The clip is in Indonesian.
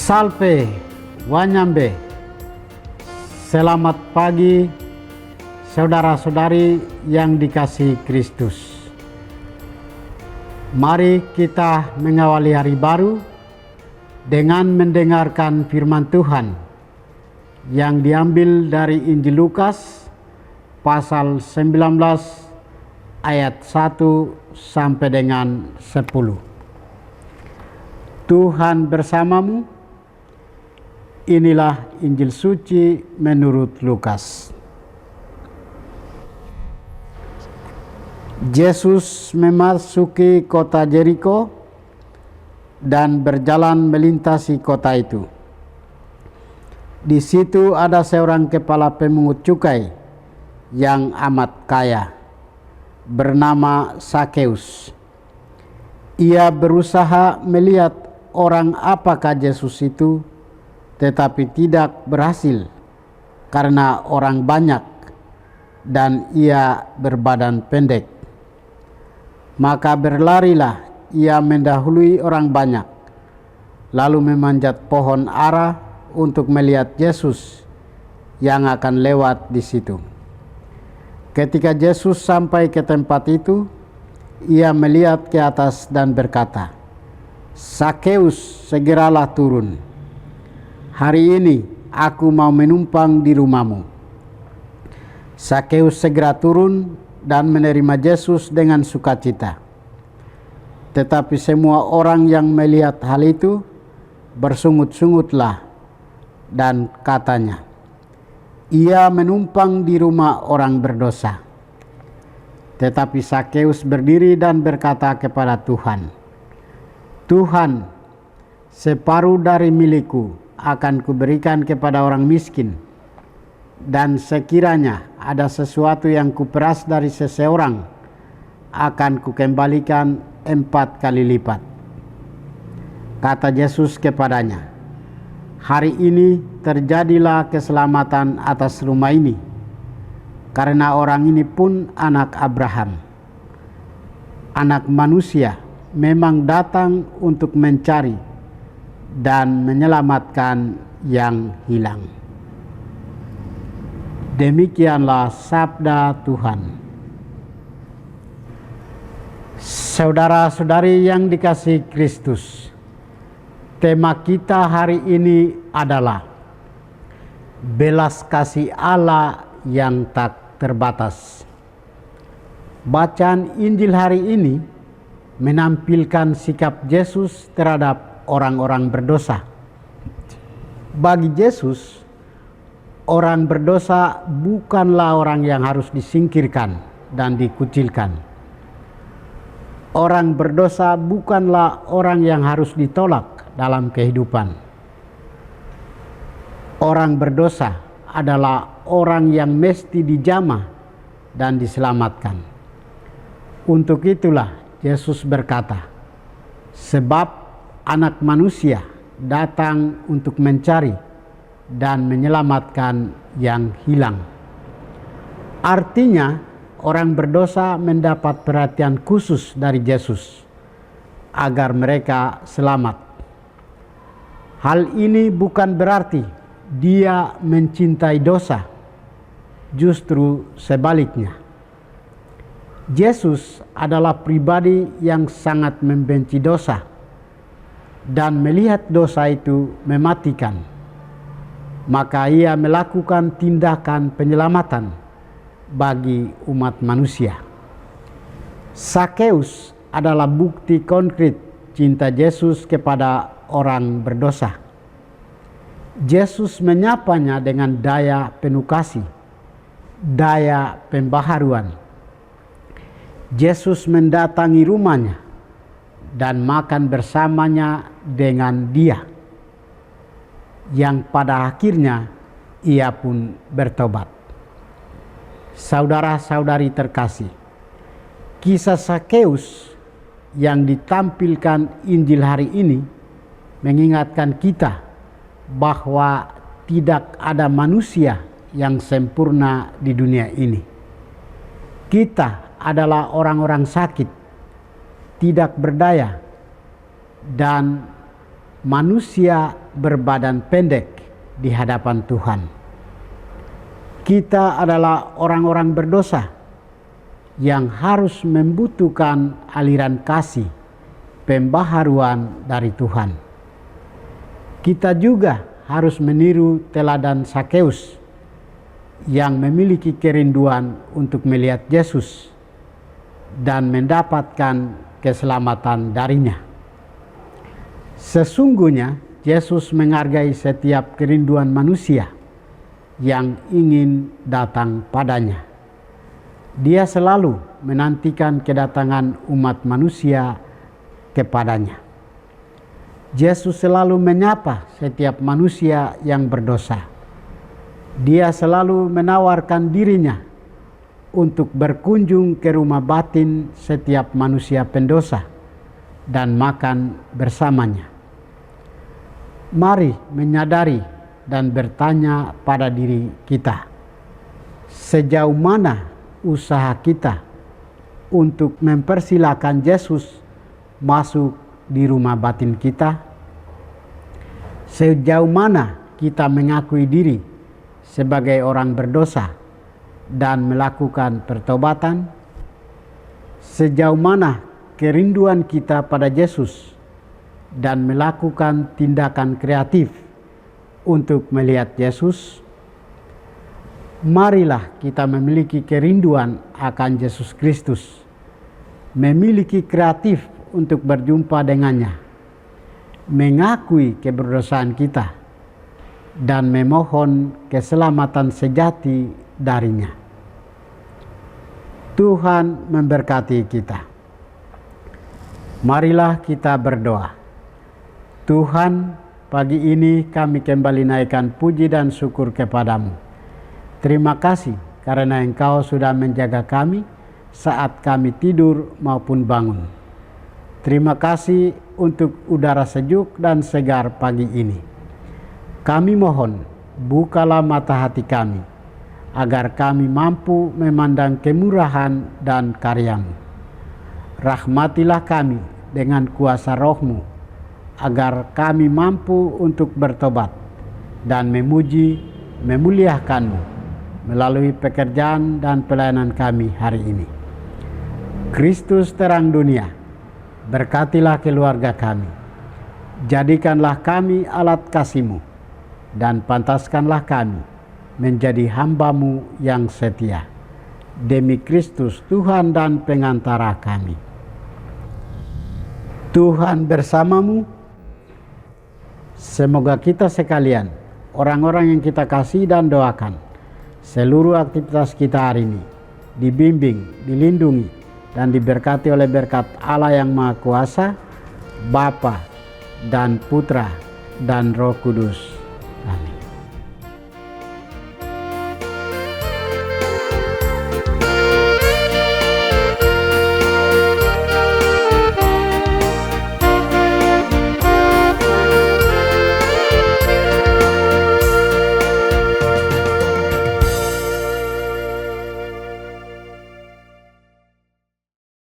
Salve, Wanyambe. Selamat pagi, saudara-saudari yang dikasihi Kristus. Mari kita mengawali hari baru dengan mendengarkan firman Tuhan yang diambil dari Injil Lukas pasal 19 ayat 1 sampai dengan 10. Tuhan bersamamu. Inilah Injil suci menurut Lukas. Yesus memasuki kota Jeriko dan berjalan melintasi kota itu. Di situ ada seorang kepala pemungut cukai yang amat kaya, bernama Sakeus. Ia berusaha melihat orang apakah Yesus itu, tetapi tidak berhasil karena orang banyak dan ia berbadan pendek. Maka berlarilah ia mendahului orang banyak, lalu memanjat pohon ara untuk melihat Yesus yang akan lewat di situ. Ketika Yesus sampai ke tempat itu, ia melihat ke atas dan berkata, "Sakeus, segeralah turun. Hari ini aku mau menumpang di rumahmu." Sakeus segera turun dan menerima Yesus dengan sukacita. Tetapi semua orang yang melihat hal itu bersungut-sungutlah dan katanya, "Ia menumpang di rumah orang berdosa." Tetapi Sakeus berdiri dan berkata kepada Tuhan, "Tuhan, separuh dari milikku akan kuberikan kepada orang miskin, dan sekiranya ada sesuatu yang kuperas dari seseorang, akan kukembalikan 4 kali lipat." Kata Yesus kepadanya, "Hari ini terjadilah keselamatan atas rumah ini, karena orang ini pun anak Abraham. Anak manusia memang datang untuk mencari dan menyelamatkan yang hilang." Demikianlah sabda Tuhan. Saudara-saudari yang dikasihi Kristus, tema kita hari ini adalah belas kasih Allah yang tak terbatas. Bacaan Injil hari ini menampilkan sikap Yesus terhadap orang-orang berdosa. Bagi Yesus, orang berdosa bukanlah orang yang harus disingkirkan dan dikucilkan. Orang berdosa bukanlah orang yang harus ditolak dalam kehidupan. Orang berdosa adalah orang yang mesti dijamah dan diselamatkan. Untuk itulah Yesus berkata, "Sebab Anak Manusia datang untuk mencari dan menyelamatkan yang hilang." Artinya, orang berdosa mendapat perhatian khusus dari Yesus agar mereka selamat. Hal ini bukan berarti Dia mencintai dosa, justru sebaliknya. Yesus adalah pribadi yang sangat membenci dosa dan melihat dosa itu mematikan. Maka ia melakukan tindakan penyelamatan bagi umat manusia. Sakeus adalah bukti konkret cinta Yesus kepada orang berdosa. Yesus menyapanya dengan daya penuh kasih, daya pembaharuan. Yesus mendatangi rumahnya dan makan bersamanya dengan dia, yang pada akhirnya ia pun bertobat. Saudara-saudari terkasih, kisah Sakeus yang ditampilkan Injil hari ini mengingatkan kita bahwa tidak ada manusia yang sempurna di dunia ini. Kita adalah orang-orang sakit, tidak berdaya, dan manusia berbadan pendek di hadapan Tuhan. Kita adalah orang-orang berdosa yang harus membutuhkan aliran kasih, pembaharuan dari Tuhan. Kita juga harus meniru teladan Sakeus yang memiliki kerinduan untuk melihat Yesus dan mendapatkan keselamatan darinya. Sesungguhnya Yesus menghargai setiap kerinduan manusia yang ingin datang padanya. Dia selalu menantikan kedatangan umat manusia kepadanya. Yesus selalu menyapa setiap manusia yang berdosa. Dia selalu menawarkan dirinya untuk berkunjung ke rumah batin setiap manusia pendosa dan makan bersamanya. Mari menyadari dan bertanya pada diri kita, sejauh mana usaha kita untuk mempersilahkan Yesus masuk di rumah batin kita? Sejauh mana kita mengakui diri sebagai orang berdosa dan melakukan pertobatan? Sejauh mana kerinduan kita pada Yesus dan melakukan tindakan kreatif untuk melihat Yesus? Marilah kita memiliki kerinduan akan Yesus Kristus, memiliki kreatif untuk berjumpa dengannya, mengakui keberdosaan kita, dan memohon keselamatan sejati darinya. Tuhan memberkati kita. Marilah kita berdoa. Tuhan, pagi ini kami kembali naikkan puji dan syukur kepadamu. Terima kasih karena Engkau sudah menjaga kami saat kami tidur maupun bangun. Terima kasih untuk udara sejuk dan segar pagi ini. Kami mohon, bukalah mata hati kami, agar kami mampu memandang kemurahan dan karya-Mu. Rahmatilah kami dengan kuasa Roh-Mu, agar kami mampu untuk bertobat dan memuji, memuliakan-Mu melalui pekerjaan dan pelayanan kami hari ini. Kristus terang dunia, berkatilah keluarga kami. Jadikanlah kami alat kasih-Mu, dan pantaskanlah kami menjadi hamba-Mu yang setia. Demi Kristus Tuhan dan pengantara kami. Tuhan bersamamu. Semoga kita sekalian, orang-orang yang kita kasih dan doakan, seluruh aktivitas kita hari ini dibimbing, dilindungi, dan diberkati oleh berkat Allah yang Maha Kuasa, Bapa dan Putra dan Roh Kudus.